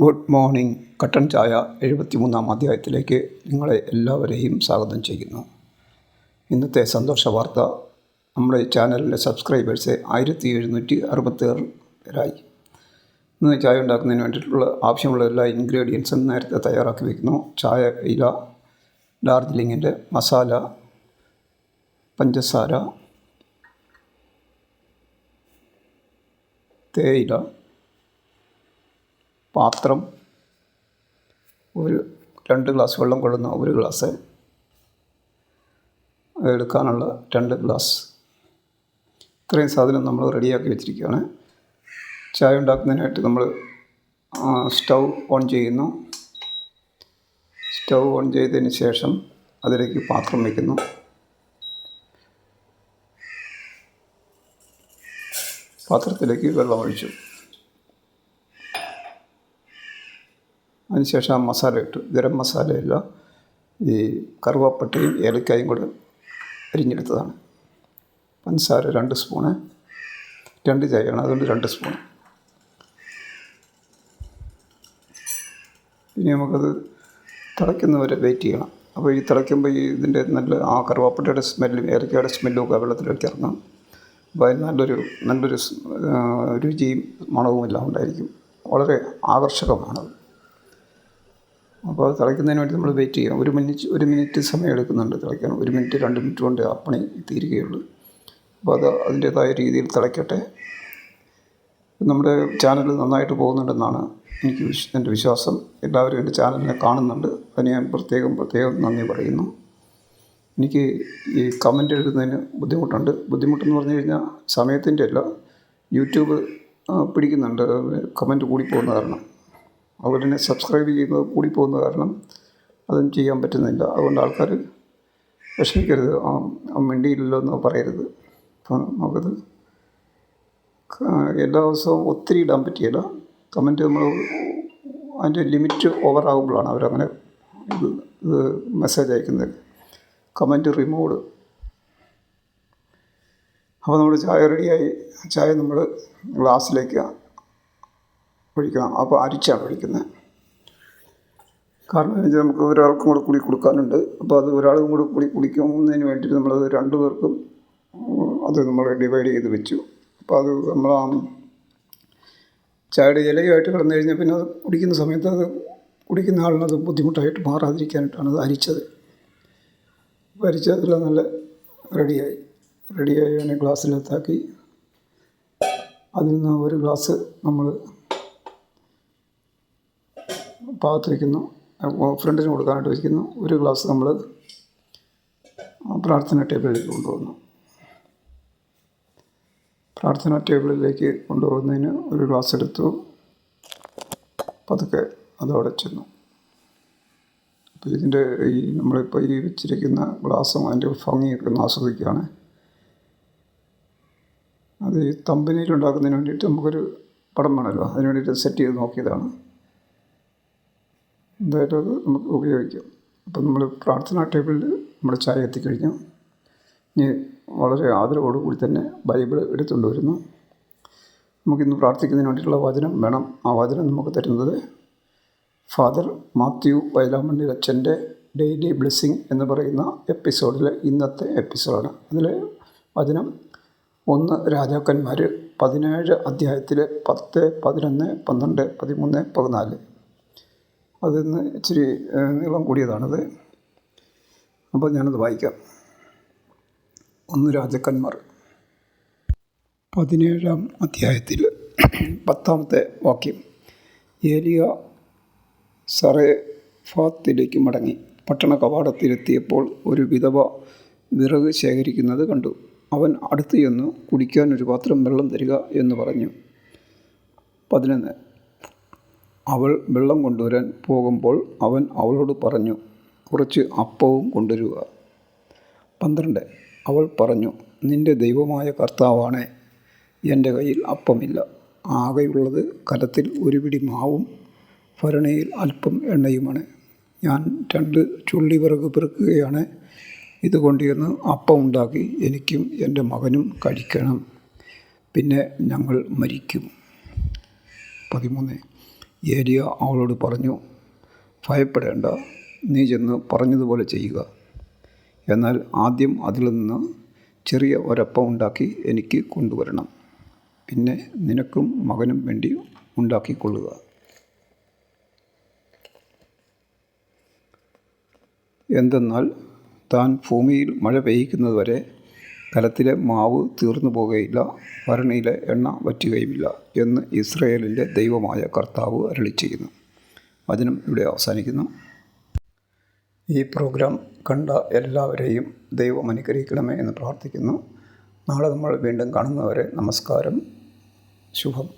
Good morning. കട്ടൻ ചായ 73-ാം അധ്യായത്തിലേക്ക് നിങ്ങളെ എല്ലാവരെയും സ്വാഗതം ചെയ്യുന്നു. ഇന്നത്തെ സന്തോഷ വാർത്ത, നമ്മുടെ ചാനലിലെ സബ്സ്ക്രൈബേഴ്സ് 1766 പേരായി. ഇന്ന് ചായ ഉണ്ടാക്കുന്നതിന് വേണ്ടിയിട്ടുള്ള ആവശ്യമുള്ള എല്ലാ ഇൻഗ്രീഡിയൻസും നേരത്തെ തയ്യാറാക്കി വയ്ക്കുന്നു. ചായ ഇല, ഡാർജിലിങ്ങിൻ്റെ മസാല, പഞ്ചസാര, തേയില, പാത്രം, 2 ഗ്ലാസ് വെള്ളം കൊള്ളുന്ന 1 ഗ്ലാസ്, എടുക്കാനുള്ള 2 ഗ്ലാസ്. ഇത്രയും സാധനം നമ്മൾ റെഡിയാക്കി വെച്ചിരിക്കുകയാണ്. ചായ ഉണ്ടാക്കുന്നതിനായിട്ട് നമ്മൾ സ്റ്റൗ ഓൺ ചെയ്യുന്നു. സ്റ്റൗ ഓൺ ചെയ്തതിന് ശേഷം അതിലേക്ക് പാത്രം വയ്ക്കുന്നു. പാത്രത്തിലേക്ക് വെള്ളം ഒഴിച്ചു. അതിനുശേഷം ആ മസാല ഇട്ടു. ഗരം മസാലയല്ല, ഈ കറുവാപ്പട്ടയും ഏലക്കായും കൂടെ അരിഞ്ഞെടുത്തതാണ്. പഞ്ചസാര 2 സ്പൂണ്, 2 ചായയാണ്, അതുകൊണ്ട് 2 സ്പൂൺ. ഇനി നമുക്കത് തിളയ്ക്കുന്നവരെ വെയിറ്റ് ചെയ്യണം. അപ്പോൾ ഈ തിളയ്ക്കുമ്പോൾ ഇതിൻ്റെ നല്ല ആ കറുവാപ്പട്ടയുടെ സ്മെല്ലും ഏലക്കയുടെ സ്മെല്ലും ഒക്കെ വെള്ളത്തിലേക്ക് ഇറങ്ങും. അപ്പോൾ അതിന് നല്ലൊരു രുചിയും മണവും എല്ലാം ഉണ്ടായിരിക്കും. വളരെ ആകർഷകമാണത്. അപ്പോൾ അത് തിളയ്ക്കുന്നതിന് വേണ്ടി നമ്മൾ വെയിറ്റ് ചെയ്യാം. 1 മിനിറ്റ് സമയം എടുക്കുന്നുണ്ട് തിളയ്ക്കാൻ. 1 മിനിറ്റ് 2 മിനിറ്റ് കൊണ്ട് ആ പണി തീരുകയുള്ളൂ. അപ്പോൾ അത് അതിൻ്റേതായ രീതിയിൽ തിളയ്ക്കട്ടെ. നമ്മുടെ ചാനൽ നന്നായിട്ട് പോകുന്നുണ്ടെന്നാണ് എൻ്റെ വിശ്വാസം. എല്ലാവരും എൻ്റെ ചാനലിനെ കാണുന്നുണ്ട്. അതിന് ഞാൻ പ്രത്യേകം നന്ദി പറയുന്നു. എനിക്ക് ഈ കമൻ്റ് എഴുതുന്നതിന് ബുദ്ധിമുട്ടെന്ന് പറഞ്ഞു കഴിഞ്ഞാൽ സമയത്തിൻ്റെ അല്ല, യൂട്യൂബ് പിടിക്കുന്നുണ്ട് കമൻറ്റ് കൂടിപ്പോകുന്ന കാരണം. അതുപോലെ തന്നെ സബ്സ്ക്രൈബ് ചെയ്യുന്നത് കൂടിപ്പോകുന്ന കാരണം അതും ചെയ്യാൻ പറ്റുന്നില്ല. അതുകൊണ്ട് ആൾക്കാർ വിഷമിക്കരുത്, മിണ്ടിയില്ലല്ലോ എന്ന് പറയരുത്. അപ്പം നമുക്കത് എല്ലാ ദിവസവും ഒത്തിരി ഇടാൻ പറ്റിയില്ല. കമൻറ്റ് നമ്മൾ അതിൻ്റെ ലിമിറ്റ് ഓവറാകുമ്പോഴാണ് അവരങ്ങനെ ഇത് മെസ്സേജ് അയക്കുന്നത്. Comment removed. അപ്പോൾ നമ്മൾ ചായ റെഡിയായി. ചായ നമ്മൾ ഗ്ലാസ്സിലേക്ക് ഒഴിക്കണം. അപ്പോൾ അരിച്ചാണ് ഒഴിക്കുന്നത്. കാരണം എന്ന് വെച്ചാൽ നമുക്ക് ഒരാൾക്കും കൂടി കൊടുക്കാനുണ്ട്. അപ്പോൾ അത് ഒരാളും കൂടി കുടിക്കുന്നതിന് വേണ്ടിയിട്ട് നമ്മളത് 2 പേർക്കും അത് നമ്മൾ ഡിവൈഡ് ചെയ്ത് വെച്ചു. അപ്പോൾ അത് നമ്മൾ ചായയുടെ ഇലയുമായിട്ട് കിടന്നു കഴിഞ്ഞാൽ പിന്നെ അത് കുടിക്കുന്ന സമയത്ത് അത് കുടിക്കുന്ന ആളിനത് ബുദ്ധിമുട്ടായിട്ട് മാറാതിരിക്കാനായിട്ടാണ് അത് അരിച്ചത്. അപ്പോൾ അരിച്ചതെല്ലാം നല്ല റെഡിയായി അതിനെ ഗ്ലാസ്സിലെത്താക്കി അതിൽ നിന്ന് 1 ഗ്ലാസ് നമ്മൾ പാകത്ത് വയ്ക്കുന്നു. ഫ്രണ്ടിന് കൊടുക്കാനായിട്ട് വയ്ക്കുന്നു. 1 ഗ്ലാസ് നമ്മൾ പ്രാർത്ഥന ടേബിളിലേക്ക് കൊണ്ടുപോകുന്നു. പ്രാർത്ഥന ടേബിളിലേക്ക് കൊണ്ടുപോകുന്നതിന് 1 ഗ്ലാസ് എടുത്തു. പതുക്കെ അതവിടെ ചെന്നു. അപ്പോൾ ഇതിൻ്റെ നമ്മളിപ്പോൾ ഈ വെച്ചിരിക്കുന്ന ഗ്ലാസും അതിൻ്റെ ഭംഗിയൊക്കെ ഒന്ന് ആസ്വദിക്കുകയാണ്. അത് ഈ തമ്പനിയിൽ ഉണ്ടാക്കുന്നതിന് വേണ്ടിയിട്ട് നമുക്കൊരു പടം വേണമല്ലോ, അതിന് വേണ്ടിയിട്ട് സെറ്റ് ചെയ്ത് നോക്കിയതാണ്. എന്തായാലും അത് നമുക്ക് ഉപയോഗിക്കാം. അപ്പം നമ്മൾ പ്രാർത്ഥനാ ടേബിളിൽ നമ്മുടെ ചായ എത്തിക്കഴിഞ്ഞു. ഇനി വളരെ ആദരവോടുകൂടി തന്നെ ബൈബിൾ എടുത്തുകൊണ്ട് വരുന്നു. നമുക്കിന്ന് പ്രാർത്ഥിക്കുന്നതിന് വേണ്ടിയിട്ടുള്ള വചനം വേണം. ആ വചനം നമുക്ക് തരുന്നത് ഫാദർ മാത്യു വയലാമണ്ണിൽ അച്ഛൻ്റെ ഡെയിലി ബ്ലെസ്സിങ് എന്ന് പറയുന്ന എപ്പിസോഡിലെ ഇന്നത്തെ എപ്പിസോഡാണ്. അതിലെ വചനം 1 രാജാക്കന്മാർ 17 അധ്യായത്തിൽ 10, 11, 12, 13, 14. അതിന്ന് ഇച്ചിരി നീളം കൂടിയതാണത്. അപ്പോൾ ഞാനത് വായിക്കാം. 1 രാജാക്കന്മാർ 17-ാം അധ്യായത്തിൽ 10-ാമത്തെ വാക്യം. ഏലിയ സറേഫാത്തിലേക്ക് മടങ്ങി പട്ടണ കവാടത്തിലെത്തിയപ്പോൾ ഒരു വിധവ വിറക് ശേഖരിക്കുന്നത് കണ്ടു. അവൻ അടുത്ത് ചെന്നു, കുടിക്കാൻ ഒരു പാത്രം വെള്ളം തരിക എന്ന് പറഞ്ഞു. 11. അവൾ വെള്ളം കൊണ്ടുവരാൻ പോകുമ്പോൾ അവൻ അവളോട് പറഞ്ഞു, കുറച്ച് അപ്പവും കൊണ്ടുവരിക. 12. അവൾ പറഞ്ഞു, നിൻ്റെ ദൈവമായ കർത്താവാണേ, എൻ്റെ കയ്യിൽ അപ്പമില്ല. ആകെയുള്ളത് കലത്തിൽ 1 പിടി മാവും ഭരണിയിൽ അല്പം എണ്ണയുമാണ്. ഞാൻ 2 ചുള്ളി വിറക് പെറുക്കുകയാണ്. ഇത് കൊണ്ടുവന്ന് അപ്പം ഉണ്ടാക്കി എനിക്കും എൻ്റെ മകനും കഴിക്കണം. പിന്നെ ഞങ്ങൾ മരിക്കും. 13. ഏലിയ അവളോട് പറഞ്ഞു, ഭയപ്പെടേണ്ട, നീ ചെന്ന് പറഞ്ഞതുപോലെ ചെയ്യുക. എന്നാൽ ആദ്യം അതിൽ നിന്ന് ചെറിയ ഒരപ്പം ഉണ്ടാക്കി എനിക്ക് കൊണ്ടുവരണം. പിന്നെ നിനക്കും മകനും വേണ്ടി ഉണ്ടാക്കിക്കൊള്ളുക. എന്തെന്നാൽ താൻ ഭൂമിയിൽ മഴ പെയ്യിക്കുന്നതുവരെ കലത്തിലെ മാവ് തീർന്നു പോകുകയില്ല, ഭരണിയിലെ എണ്ണ വറ്റുകയുമില്ല എന്ന് ഇസ്രായേലിൻ്റെ ദൈവമായ കർത്താവ് അരുളിച്ചെയ്യുന്നു. വചനം ഇവിടെ അവസാനിക്കുന്നു. ഈ പ്രോഗ്രാം കണ്ട എല്ലാവരെയും ദൈവം അനുഗ്രഹിക്കണമേ എന്ന് പ്രാർത്ഥിക്കുന്നു. നാളെ നമ്മൾ വീണ്ടും കാണുന്നവരെ നമസ്കാരം. ശുഭം.